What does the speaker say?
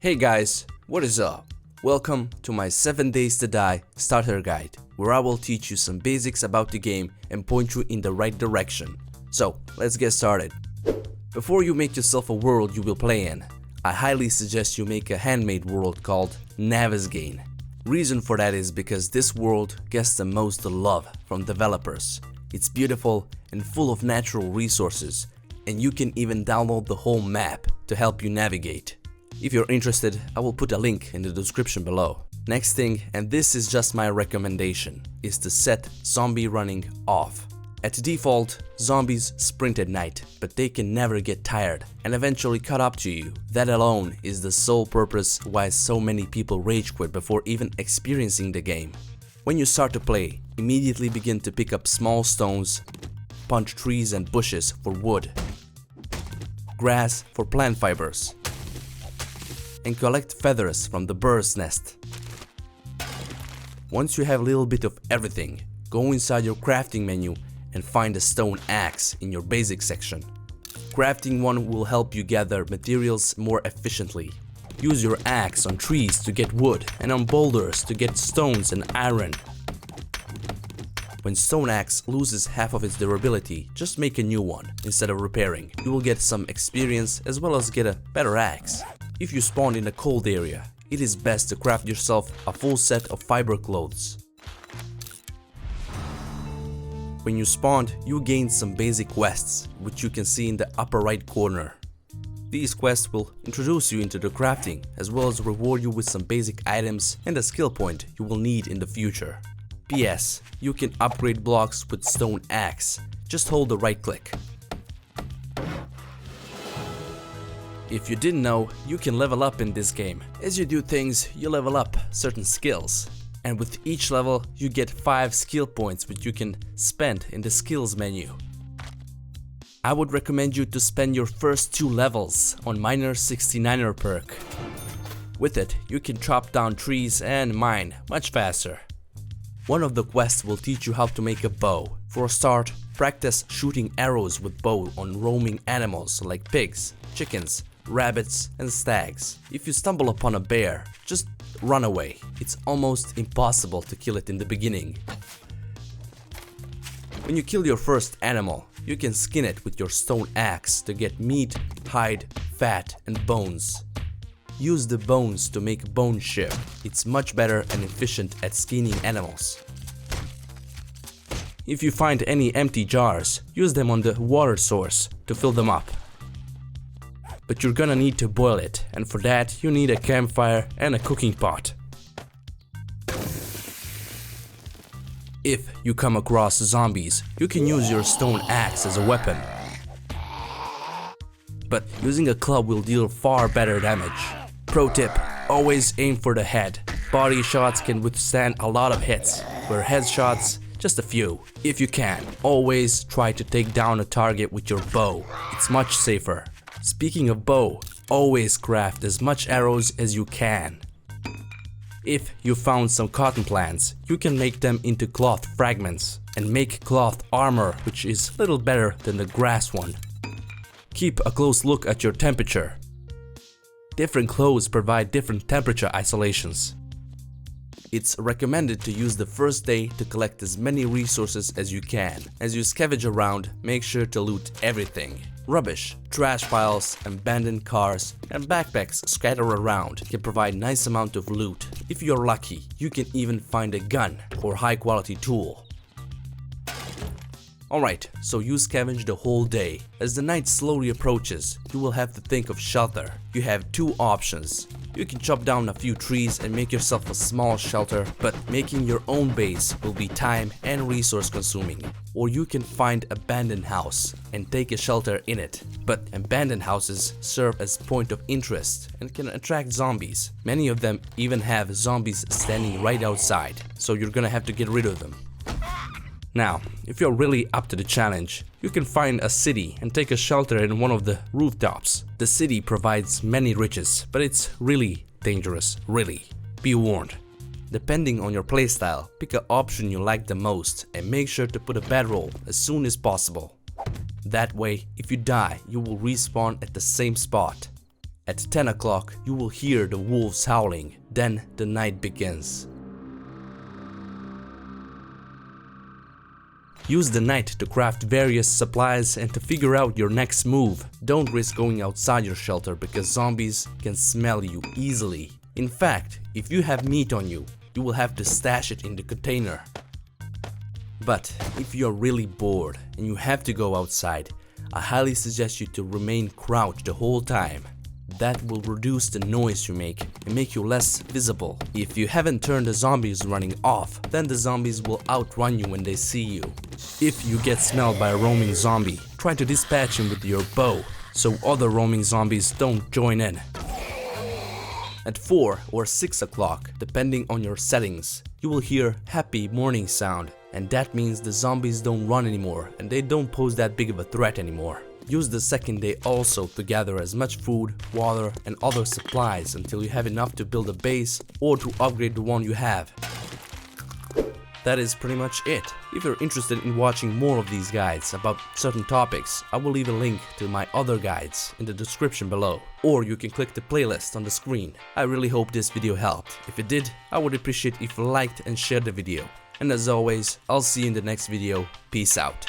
Hey guys, what is up? Welcome to my 7 Days to Die starter guide, where I will teach you some basics about the game and point you in the right direction. So, let's get started. Before you make yourself a world you will play in, I highly suggest you make a handmade world called Navezgane. Reason for that is because this world gets the most love from developers. It's beautiful and full of natural resources, and you can even download the whole map to help you navigate. If you're interested, I will put a link in the description below. Next thing, and this is just my recommendation, is to set zombie running off. At default, zombies sprint at night, but they can never get tired and eventually cut up to you. That alone is the sole purpose why so many people rage quit before even experiencing the game. When you start to play, immediately begin to pick up small stones, punch trees and bushes for wood, grass for plant fibers, and collect feathers from the bird's nest. Once you have a little bit of everything, go inside your crafting menu and find a stone axe in your basic section. Crafting one will help you gather materials more efficiently. Use your axe on trees to get wood and on boulders to get stones and iron. When stone axe loses half of its durability, just make a new one instead of repairing. You will get some experience as well as get a better axe. If you spawn in a cold area, it is best to craft yourself a full set of fiber clothes. When you spawned, you gain some basic quests, which you can see in the upper right corner. These quests will introduce you into the crafting, as well as reward you with some basic items and a skill point you will need in the future. PS, you can upgrade blocks with stone axe. Just hold the right click. If you didn't know, you can level up in this game. As you do things, you level up certain skills. And with each level, you get 5 skill points which you can spend in the skills menu. I would recommend you to spend your first 2 levels on Miner 69er perk. With it, you can chop down trees and mine much faster. One of the quests will teach you how to make a bow. For a start, practice shooting arrows with bow on roaming animals like pigs, chickens, rabbits and stags. If you stumble upon a bear, just run away. It's almost impossible to kill it in the beginning. When you kill your first animal, you can skin it with your stone axe to get meat, hide, fat and bones. Use the bones to make bone chip. It's much better and efficient at skinning animals. If you find any empty jars, use them on the water source to fill them up. But you're gonna need to boil it, and for that you need a campfire and a cooking pot. If you come across zombies, you can use your stone axe as a weapon. But using a club will deal far better damage. Pro tip, always aim for the head. Body shots can withstand a lot of hits, where headshots, just a few. If you can, always try to take down a target with your bow. It's much safer. Speaking of bow, always craft as much arrows as you can. If you found some cotton plants, you can make them into cloth fragments and make cloth armor, which is little better than the grass one. Keep a close look at your temperature. Different clothes provide different temperature isolations. It's recommended to use the first day to collect as many resources as you can. As you scavenge around, make sure to loot everything. Rubbish, trash piles, abandoned cars, and backpacks scattered around can provide nice amount of loot. If you're lucky, you can even find a gun or high quality tool. Alright, so you scavenge the whole day. As the night slowly approaches, you will have to think of shelter. You have 2 options. You can chop down a few trees and make yourself a small shelter, but making your own base will be time and resource consuming. Or you can find an abandoned house and take a shelter in it. But abandoned houses serve as point of interest and can attract zombies. Many of them even have zombies standing right outside, so you're gonna have to get rid of them. Now, if you're really up to the challenge, you can find a city and take a shelter in one of the rooftops. The city provides many riches, but it's really dangerous, really. Be warned. Depending on your playstyle, pick an option you like the most and make sure to put a bedroll as soon as possible. That way, if you die, you will respawn at the same spot. At 10 o'clock, you will hear the wolves howling, then the night begins. Use the night to craft various supplies and to figure out your next move. Don't risk going outside your shelter because zombies can smell you easily. In fact, if you have meat on you, you will have to stash it in the container. But if you are really bored and you have to go outside, I highly suggest you to remain crouched the whole time. That will reduce the noise you make and make you less visible. If you haven't turned the zombies running off, then the zombies will outrun you when they see you. If you get smelled by a roaming zombie, try to dispatch him with your bow, so other roaming zombies don't join in. At 4 or 6 o'clock, depending on your settings, you will hear happy morning sound, and that means the zombies don't run anymore and they don't pose that big of a threat anymore. Use the second day also to gather as much food, water and other supplies until you have enough to build a base or to upgrade the one you have. That is pretty much it. If you're interested in watching more of these guides about certain topics, I will leave a link to my other guides in the description below, or you can click the playlist on the screen. I really hope this video helped. If it did, I would appreciate if you liked and shared the video. And as always, I'll see you in the next video. Peace out.